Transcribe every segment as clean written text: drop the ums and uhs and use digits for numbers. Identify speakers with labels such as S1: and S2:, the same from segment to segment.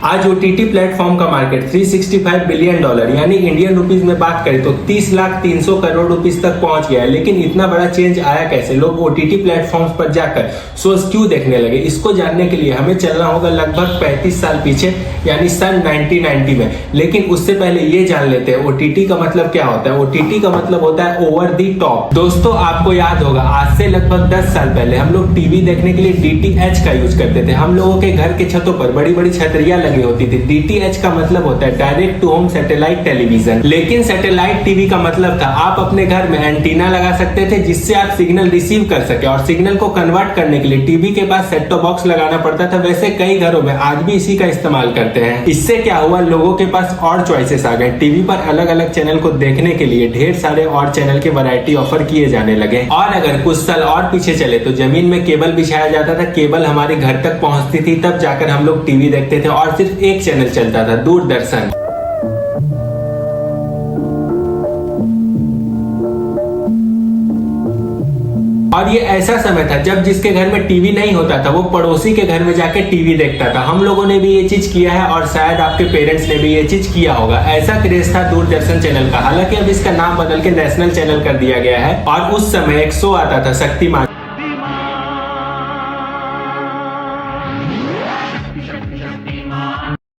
S1: आज OTT platform का market $365 billion यानी इंडियन रुपीस में बात करें तो 30,300 करोड़ रुपीस तक पहुंच गया है। लेकिन इतना बड़ा चेंज आया कैसे? लोग ओटीटी प्लेटफॉर्म्स पर जाकर शोज क्यों देखने लगे? इसको जानने के लिए हमें चलना होगा लगभग 35 साल पीछे, यानी सन 1990 में। लेकिन उससे पहले ये जान लेते हैं ओटीटी का मतलब क्या होता है। ओटीटी का मतलब होता है ओवर दी टॉप। दोस्तों, आपको याद होगा आज से लगभग 10 साल पहले हम लोग टीवी देखने के लिए डीटीएच का यूज करते थे। हम लोगों के घर के छतों पर बड़ी बड़ी छतरियां होती थी। डीटीएच का मतलब होता है direct to home satellite television. लेकिन सैटेलाइट टीवी का मतलब था आप अपने घर में एंटीना लगा सकते थे जिससे आप सिग्नल रिसीव कर सके, और सिग्नल को कन्वर्ट करने के लिए टीवी के पास सेट टॉप बॉक्स लगाना पड़ता था। वैसे कई घरों में आज भी इसी का इस्तेमाल करते हैं। इससे क्या हुआ, लोगों के पास और चॉइसेस आ गए। टीवी पर अलग अलग चैनल को देखने के लिए ढेर सारे और चैनल के वैरायटी ऑफर किए जाने लगे। और अगर कुछ साल और पीछे चले तो जमीन में केबल बिछाया जाता था। केबल हमारे घर तक पहुंचती थी, तब जाकर हम लोग टीवी देखते थे और सिर्फ एक चैनल चलता था, दूरदर्शन। और ये ऐसा समय था जब जिसके घर में टीवी नहीं होता था वो पड़ोसी के घर में जाके टीवी देखता था। हम लोगों ने भी ये चीज किया है और शायद आपके पेरेंट्स ने भी ये चीज किया होगा। ऐसा क्रेज था दूरदर्शन चैनल का। हालांकि अब इसका नाम बदल के नेशनल चैनल कर दिया गया है। और उस समय एक शो आता था शक्तिमान,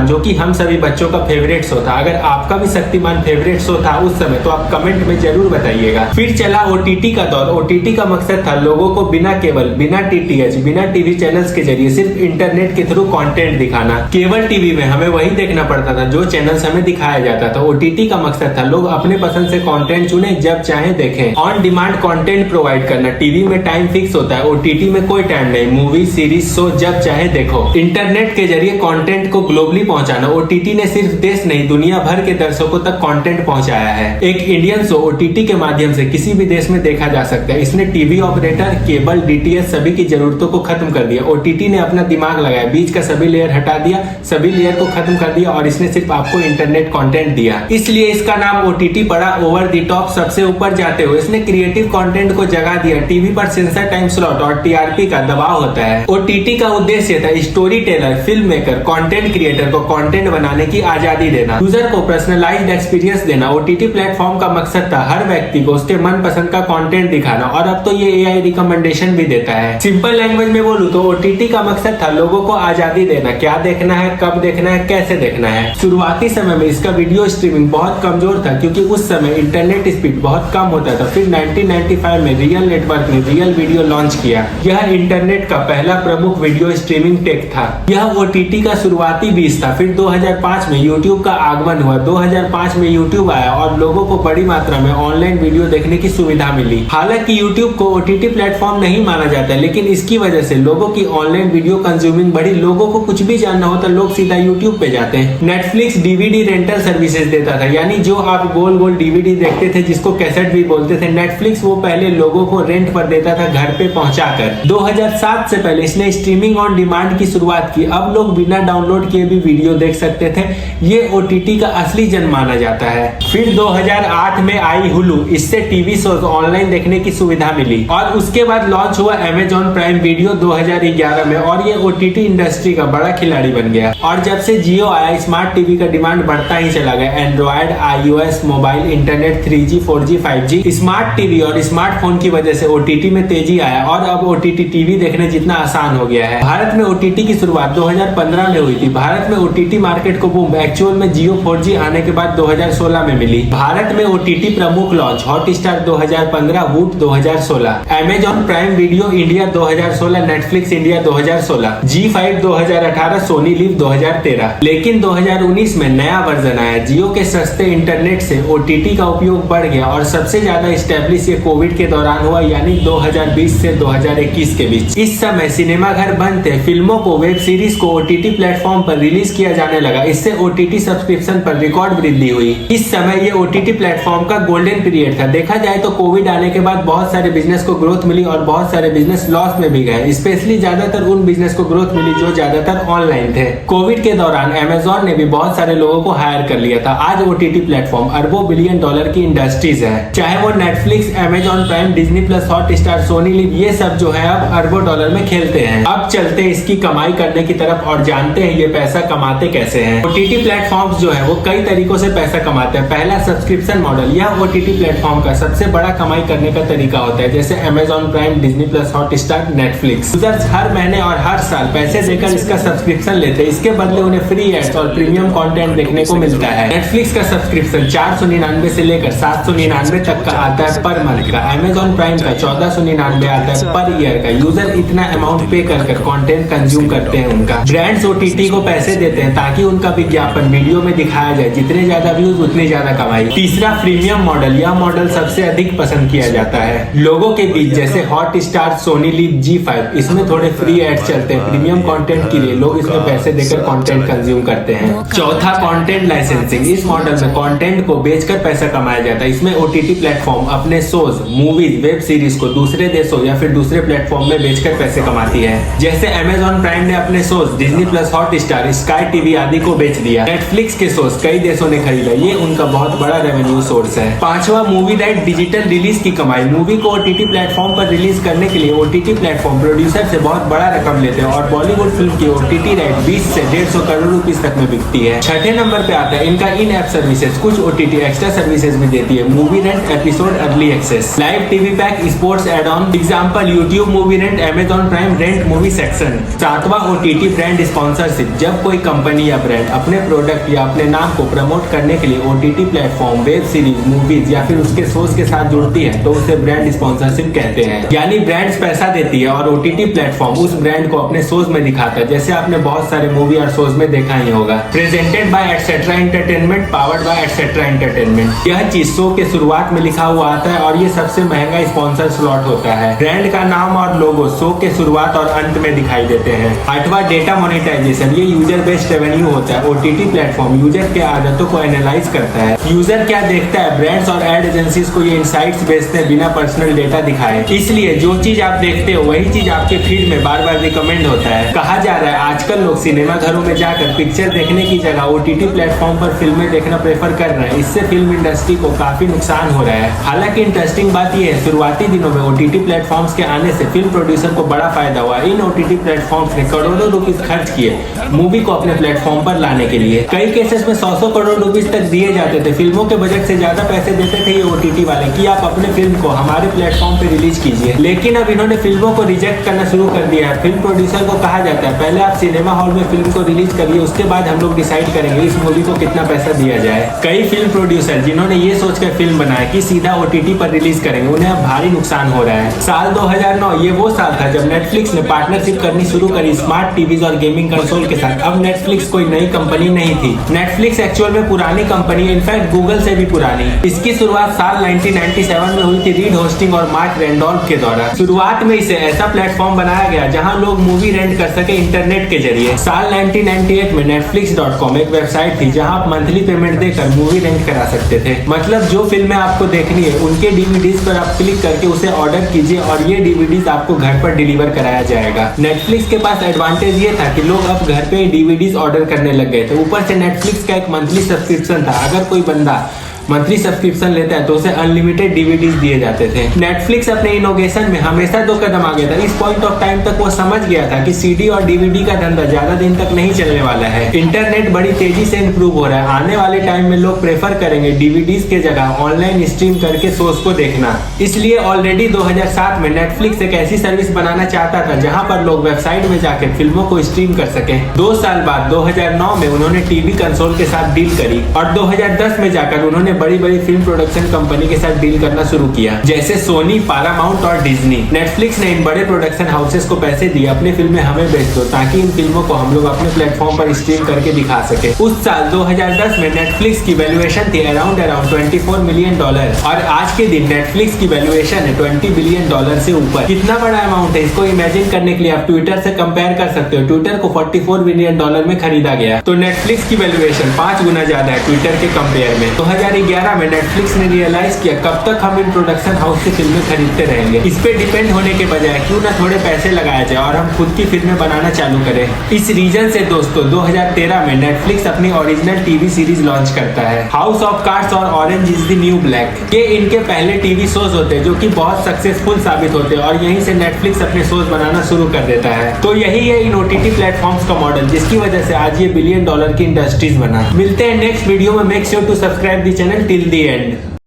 S1: जो कि हम सभी बच्चों का फेवरेट शो था। अगर आपका भी शक्तिमान फेवरेट शो था उस समय तो आप कमेंट में जरूर बताइएगा। फिर चला ओटीटी का दौर। ओटीटी का मकसद था लोगों को बिना केबल, बिना टीटीएच, बिना टीवी चैनल्स के जरिए सिर्फ इंटरनेट के थ्रू कंटेंट दिखाना। केबल टीवी में हमें वही देखना पड़ता था जो चैनल्स हमें दिखाया जाता था। ओटीटी का मकसद था लोग अपने पसंद से कंटेंट चुने, जब चाहे देखें। ऑन डिमांड कंटेंट प्रोवाइड करना। टीवी में टाइम फिक्स होता है, ओटीटी में कोई टाइम नहीं। मूवी, सीरीज, शो जब चाहे देखो। इंटरनेट के जरिए कंटेंट को ग्लोबली पहुंचाना। ओटीटी ने सिर्फ देश नहीं दुनिया भर के दर्शकों तक कंटेंट पहुंचाया है। एक इंडियन शो ओटीटी के माध्यम से किसी भी देश में देखा जा सकता है। इसने टीवी ऑपरेटर, केबल, डीटीएच सभी की जरूरतों को खत्म कर दिया। ओटीटी ने अपना दिमाग लगाया, बीच का सभी लेयर हटा दिया, सभी लेयर को खत्म कर दिया और इसने सिर्फ आपको इंटरनेट कंटेंट दिया। इसलिए इसका नाम ओटीटी पड़ा। ओवर द टॉप, सबसे ऊपर जाते हुए इसने क्रिएटिव कंटेंट को जगह दिया। टीवी पर सेंसर टाइम स्लॉट और टीआरपी का दबाव होता है। ओटीटी का उद्देश्य था story teller, film maker, content creator को कंटेंट बनाने की आजादी देना, यूजर को पर्सनलाइज्ड एक्सपीरियंस देना। ओटीटी प्लेटफॉर्म का मकसद था हर व्यक्ति को उसके मनपसंद का कंटेंट दिखाना, और अब तो ये एआई रिकमेंडेशन भी देता है। सिंपल लैंग्वेज में बोलूं तो ओटीटी का मकसद था लोगों को आजादी देना, क्या देखना है, कब देखना है, कैसे देखना है। शुरुआती समय में इसका वीडियो स्ट्रीमिंग बहुत कमजोर था क्योंकि उस समय इंटरनेट स्पीड बहुत कम होता था। फिर 1995 में रियल नेटवर्क ने रियल वीडियो लॉन्च किया। यह इंटरनेट का पहला प्रमुख वीडियो स्ट्रीमिंग टेक था। यह ओटीटी का शुरुआती बीज था। फिर 2005 में यूट्यूब का आगमन हुआ। 2005 में यूट्यूब आया और लोगों को बड़ी मात्रा में ऑनलाइन वीडियो देखने की सुविधा मिली। हालांकि यूट्यूब को ओटीटी प्लेटफॉर्म नहीं माना जाता, लेकिन इसकी वजह से लोगों की ऑनलाइन वीडियो कंज्यूमिंग बढ़ी। लोगों को कुछ भी जानना होता लोग सीधा यूट्यूब पे जाते हैं। नेटफ्लिक्स डीवीडी रेंटल सर्विसेज देता था, यानी जो आप गोल गोल डीवीडी देखते थे जिसको कैसेट भी बोलते थे, नेटफ्लिक्स वो पहले लोगों को रेंट पर देता था घर पे पहुंचाकर। 2007 से पहले इसने स्ट्रीमिंग ऑन डिमांड की शुरुआत की। अब लोग बिना डाउनलोड किए भी वीडियो देख सकते थे। ये ओटीटी का असली जन्म माना जाता है। फिर 2008 में आई हुलू। इससे टीवी शोज ऑनलाइन देखने की सुविधा मिली। और उसके बाद लॉन्च हुआ अमेजॉन प्राइम वीडियो 2011 में, और ये ओटीटी इंडस्ट्री का बड़ा खिलाड़ी बन गया। और जब से जियो आया स्मार्ट टीवी का डिमांड बढ़ता ही चला गया। Android, iOS, mobile, internet, 3G, 4G, 5G, smart TV और स्मार्टफोन की वजह से ओटीटी में तेजी आया और अब ओटीटी टीवी देखने जितना आसान हो गया है। भारत में ओटीटी की शुरुआत 2015 में हुई थी। भारत में ओटीटी मार्केट को बूम एक्चुअल में जियो 4G आने के बाद 2016 में मिली। भारत में ओटीटी प्रमुख launch Hotstar 2015, Voot 2016, Amazon Prime Video India 2016, Netflix India 2016, G5 2018, Sony Liv 2013। लेकिन 2019 में नया वर्जन आया। जियो के सस्ते इंटरनेट से ओटीटी का उपयोग बढ़ गया और सबसे ज्यादा स्टैब्लिश ये कोविड के दौरान हुआ, यानी 2020 से 2021 के बीच। इस समय सिनेमा घर बंद थे। फिल्मों को, वेब सीरीज को ओटीटी प्लेटफॉर्म पर रिलीज किया जाने लगा। इससे ओटीटी सब्सक्रिप्शन पर रिकॉर्ड वृद्धि हुई। इस समय ये ओटीटी प्लेटफॉर्म का गोल्डन पीरियड था। देखा जाए तो कोविड आने के बाद बहुत सारे बिजनेस को ग्रोथ मिली और बहुत सारे बिजनेस लॉस में भी गए। स्पेशली ज्यादातर उन बिजनेस को ग्रोथ मिली जो ज्यादातर ऑनलाइन थे। कोविड के दौरान अमेजॉन ने भी बहुत सारे लोगों को हायर कर लिया था। आज ओटीटी प्लेटफॉर्म अरबों बिलियन डॉलर की इंडस्ट्रीज है। चाहे वो Netflix, Amazon Prime, Disney Plus, Hotstar, Sony Liv, ये सब जो है अब अरबों डॉलर में खेलते हैं। अब चलते इसकी कमाई करने की तरफ और जानते हैं ये पैसा कमाते कमाते कैसे हैं। ओटीटी प्लेटफॉर्म्स जो है वो कई तरीकों से पैसा कमाते हैं। पहला सब्सक्रिप्शन मॉडल, यह ओटीटी प्लेटफॉर्म का सबसे बड़ा कमाई करने का तरीका होता है, जैसे Amazon Prime, Disney Plus, Hotstar, Netflix. Users हर महीने और हर साल पैसे देकर इसका सब्सक्रिप्शन लेते हैं, इसके बदले उन्हें फ्री एड्स और प्रीमियम कंटेंट देखने को मिलता है। नेटफ्लिक्स का सब्सक्रिप्शन 499 से लेकर 799 तक का आता है पर मंथ का। अमेजॉन प्राइम का 1499 आता है पर ईयर का। यूजर इतना अमाउंट पे कर कंटेंट कंज्यूम करते हैं उनका। ब्रांड्स ओटीटी को पैसे देते हैं ताकि उनका विज्ञापन वीडियो में दिखाया जाए, जितने ज्यादा व्यूज उतनी ज्यादा कमाई। तीसरा प्रीमियम मॉडल, यह मॉडल सबसे अधिक पसंद किया जाता है लोगों के बीच, जैसे हॉटस्टार, सोनी लिव, G5। इसमें थोड़े फ्री एड्स चलते हैं प्रीमियम कंटेंट के लिए, लोग इसमें पैसे देकर कंटेंट कंज्यूम करते हैं। चौथा कंटेंट लाइसेंसिंग, इस मॉडल में कंटेंट को बेचकर पैसा कमाया जाता है। इसमें ओटीटी प्लेटफॉर्म अपने शोज, मूवीज, वेब सीरीज को दूसरे देशों या फिर दूसरे प्लेटफॉर्म में बेचकर पैसे कमाती है। जैसे अमेजॉन प्राइम ने अपने shows Disney Plus, Hotstar, sky TV आदि को बेच दिया। नेटफ्लिक्स के शोज कई देशों ने खरीदा, ये उनका बहुत बड़ा रेवेन्यू सोर्स है। पांचवा मूवी राइट डिजिटल रिलीज की कमाई। मूवी को ओटीटी प्लेटफॉर्म पर रिलीज करने के लिए ओटीटी प्लेटफॉर्म प्रोड्यूसर से बहुत बड़ा रकम लेते हैं और बॉलीवुड फिल्म की ओटीटी राइट 20 से 150 करोड़ रुपीस तक में बिकती है। छठे नंबर पे आता है इनका इन ऐप सर्विसेज। कुछ ओटीटी एक्स्ट्रा सर्विसेज भी देती है, movie rent, episode early access, live TV pack, sports add on, example YouTube movie rent, Amazon Prime rent movie section. सातवां ओटीटी ब्रांड स्पॉन्सरशिप। जब कोई कंपनी या ब्रांड अपने प्रोडक्ट या अपने नाम को प्रमोट करने के लिए OTT platform, web series, movies या फिर उसके शोज के साथ जुड़ती है तो उसे ब्रांड स्पॉन्सरशिप कहते हैं। यानी ब्रांड्स पैसा देती है और ओटीटी प्लेटफॉर्म उस ब्रांड को अपने शोज में दिखाता है, जैसे आपने बहुत सारे मूवी और शोज में देखा ही होगा। Presented by etcetera entertainment, powered by etcetera entertainment. यह चीज शो के शुरुआत में लिखा हुआ आता है और ये सबसे महंगा स्पॉन्सर स्लॉट होता है। ब्रांड का नाम और लोगो शो के शुरुआत और अंत में दिखाई देते हैं। आठवां डेटा मोनेटाइजेशन, ये यूजर बेस्ड रेवेन्यू होता है। ओटीटी प्लेटफॉर्म यूजर के आदतों को एनालाइज करता है, यूजर क्या देखता है, ब्रांड्स और एड एजेंसीज को ये इनसाइट्स बेचते हैं बिना पर्सनल डेटा दिखाए। इसलिए जो चीज आप देखते हो वही चीज आपके फीड में बार बार रिकमेंड होता है। कहा जा रहा है आजकल लोग सिनेमा घरों में जाकर पिक्चर देखने की जगह ओटीटी प्लेटफॉर्म पर फिल्में देखना प्रेफर कर रहे हैं। इससे फिल्म इंडस्ट्री को काफी नुकसान हो रहा है। हालांकि इंटरेस्टिंग बात यह है, शुरुआती दिनों में ओटीटी प्लेटफॉर्म्स के आने से फिल्म प्रोड्यूसर को बड़ा फायदा हुआ। इन ओटीटी प्लेटफॉर्म्स ने करोड़ों रुपीस खर्च किए मूवी को अपने प्लेटफॉर्म पर लाने के लिए। कई केसेस में 100 करोड़ रुपीस तक दिए जाते थे। फिल्मों के बजट से ज्यादा पैसे देते थे ये ओटीटी वाले कि आप अपने फिल्म को हमारे प्लेटफॉर्म पे रिलीज कीजिए। लेकिन अब इन्होंने फिल्मों को रिजेक्ट करना शुरू कर दिया है। फिल्म प्रोड्यूसर को कहा जाता है पहले आप सिनेमा हॉल में फिल्म को रिलीज करिए, उसके बाद हम लोग डिसाइड करेंगे इस मूवी को कितना पैसा दिया जाए। कई फिल्म प्रोड्यूसर जिन्होंने ये सोचकर फिल्म बनाया कि सीधा ओटीटी पर रिलीज करेंगे, उन्हें अब भारी नुकसान हो रहा है। साल 2009 ये वो साल था जब नेटफ्लिक्स ने पार्टनरशिप करनी शुरू करी स्मार्ट टीवीज और गेमिंग कंसोल के साथ। अब नेटफ्लिक्स कोई नई कंपनी नहीं थी, नेटफ्लिक्स एक्चुअल में पुरानी कंपनी, इनफैक्ट गूगल से भी पुरानी। इसकी शुरुआत साल 1997 में हुई थी रीड होस्टिंग और मार्क रेंडोल्फ के द्वारा। शुरुआत में इसे ऐसा प्लेटफॉर्म बनाया गया जहां लोग मूवी रेंट कर सके इंटरनेट के जरिए। साल 1998 में netflix.com एक वेबसाइट थी जहां आप मंथली पेमेंट देकर मूवी रेंट करा सकते थे। मतलब जो फिल्में आपको देखनी है उनके डीवीडीज पर आप क्लिक करके उसे ऑर्डर कीजिए और ये डीवीडीज आपको घर पर डिलीवर कराया जाएगा। नेटफ्लिक्स के पास एडवांटेज ये था कि लोग अब घर पे डीवीडीज ऑर्डर करने लग गए थे। ऊपर से नेटफ्लिक्स का एक मंथली सब्सक्रिप्शन था, अगर कोई बंदा मंथली सब्सक्रिप्शन लेता है तो उसे अनलिमिटेड डीवीडीज दिए जाते थे। नेटफ्लिक्स अपने इनोवेशन में हमेशा 2 कदम आगे था। इस पॉइंट ऑफ टाइम तक वो समझ गया था कि सीडी और डीवीडी का धंधा ज्यादा दिन तक नहीं चलने वाला है। इंटरनेट बड़ी तेजी से इंप्रूव हो रहा है, आने वाले टाइम में लोग प्रेफर करेंगे डीवीडीज के जगह ऑनलाइन स्ट्रीम करके शोज को देखना। इसलिए ऑलरेडी 2007 में नेटफ्लिक्स एक ऐसी सर्विस बनाना चाहता था जहां पर लोग वेबसाइट में जाकर फिल्मों को स्ट्रीम कर सके। 2 साल बाद 2009 में उन्होंने टीवी कंसोल के साथ डील करी और 2010 में जाकर उन्होंने बड़ी बड़ी फिल्म प्रोडक्शन कंपनी के साथ डील करना शुरू किया, जैसे सोनी, पैरामाउंट और डिज्नी। नेटफ्लिक्स ने इन बड़े प्रोडक्शन हाउसेस को पैसे दिए अपनी फिल्में हमें बेच दो ताकि इन फिल्मों को हम लोग अपने प्लेटफॉर्म पर स्ट्रीम करके दिखा सके। उस साल 2010 में नेटफ्लिक्स की वैल्यूएशन थी अराउंड $24 मिलियन और आज के दिन नेटफ्लिक्स की वैल्यूएशन है $20 बिलियन से ऊपर। कितना बड़ा अमाउंट है इसको इमेजिन करने के लिए आप ट्विटर से कंपेयर कर सकते हो। ट्विटर को $44 बिलियन में खरीदा गया, तो नेटफ्लिक्स की वैल्यूएशन 5 गुना ज्यादा है ट्विटर के कंपेयर में। 2011 2011 में नेटफ्लिक्स ने रियलाइज किया कब तक हम इन प्रोडक्शन हाउस से फिल्में खरीदते रहेंगे, इस पे डिपेंड होने के बजाय क्यों ना थोड़े पैसे लगाया जाए और हम खुद की फिल्में बनाना चालू करें। इस रीजन से दोस्तों 2013 में नेटफ्लिक्स अपनी ओरिजिनल टीवी सीरीज लॉन्च करता है, हाउस ऑफ कार्ड्स और orange is the new black. ये इनके पहले टीवी शोज होते हैं जो कि बहुत सक्सेसफुल साबित होते हैं और यहीं से नेटफ्लिक्स अपने शोज बनाना शुरू कर देता है। तो यही है इन ओटीटी प्लेटफॉर्म्स का मॉडल जिसकी वजह से आज ये $1 बिलियन की इंडस्ट्रीज बना। मिलते हैं नेक्स्ट वीडियो में। Make sure to subscribe the channel till the and.